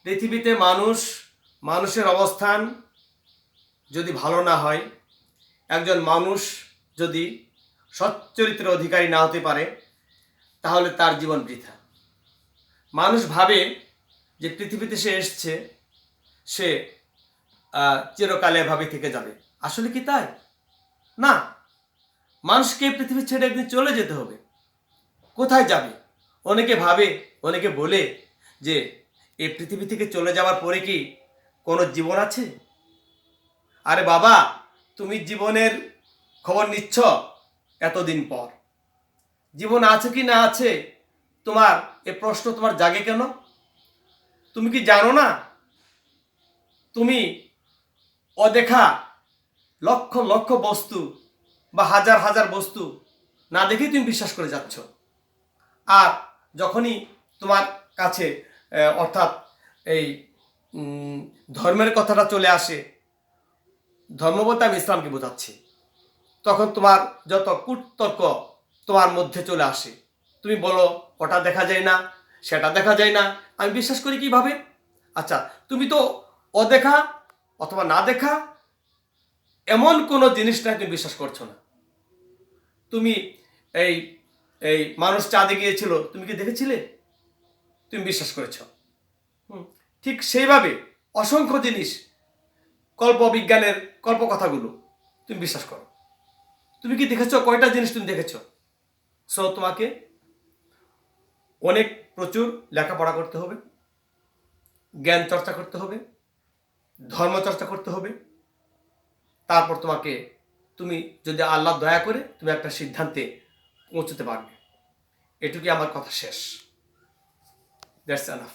পৃথিবীতে মানুষের অবস্থান যদি ভালো না হয়, একজন মানুষ যদি সচ্চরিত্রের অধিকারী না হতে পারে, তাহলে তার জীবন বৃথা। মানুষ ভাবে যে পৃথিবীতে সে এসছে, সে চিরকালে এভাবে থেকে যাবে। আসলে কি তাই? না, মানুষকে পৃথিবী ছেড়ে একদিন চলে যেতে হবে। কোথায় যাবে? অনেকে ভাবে, অনেকে বলে যে এই পৃথিবী থেকে চলে যাওয়ার পরে কি কোনো জীবন আছে? আরে বাবা, তুমি জীবনের খবর নিচ্ছ এতদিন পর। জীবন আছে কি না আছে তোমার এ প্রশ্ন তোমার জাগে কেন? তুমি কি জানো না তুমি অদেখা লক্ষ লক্ষ বস্তু বা হাজার হাজার বস্তু না দেখেই তুমি বিশ্বাস করে যাচ্ছ। আর যখনই তোমার কাছে অর্থাৎ এই ধর্মের কথাটা চলে আসে, ধর্ম বলতে আমি ইসলামকে বোঝাচ্ছি, তখন তোমার যত কুতর্ক তোমার মধ্যে চলে আসে। তুমি বলো ওটা দেখা যায় না, সেটা দেখা যায় না, আমি বিশ্বাস করি কিভাবে? আচ্ছা, তুমি তো অদেখা অথবা না দেখা এমন কোনো জিনিস না তুমি বিশ্বাস করছো না। তুমি এই এই মানুষ চাঁদে গিয়েছিল, তুমি কি দেখেছিলে? তুমি বিশ্বাস করেছ। ঠিক সেইভাবে অসংখ্য জিনিস, কল্পবিজ্ঞানের কল্পকথাগুলো তুমি বিশ্বাস করো। তুমি কি দেখেছো? কয়টা জিনিস তুমি দেখেছো? সো তোমাকে অনেক প্রচুর লেখাপড়া করতে হবে, জ্ঞান চর্চা করতে হবে, ধর্ম চর্চা করতে হবে। তারপর তুমি যদি আল্লাহ দয়া করে তুমি একটা সিদ্ধান্তে পৌঁছতে পারবে। এটুকুই আমার কথা। শেষ। That's enough.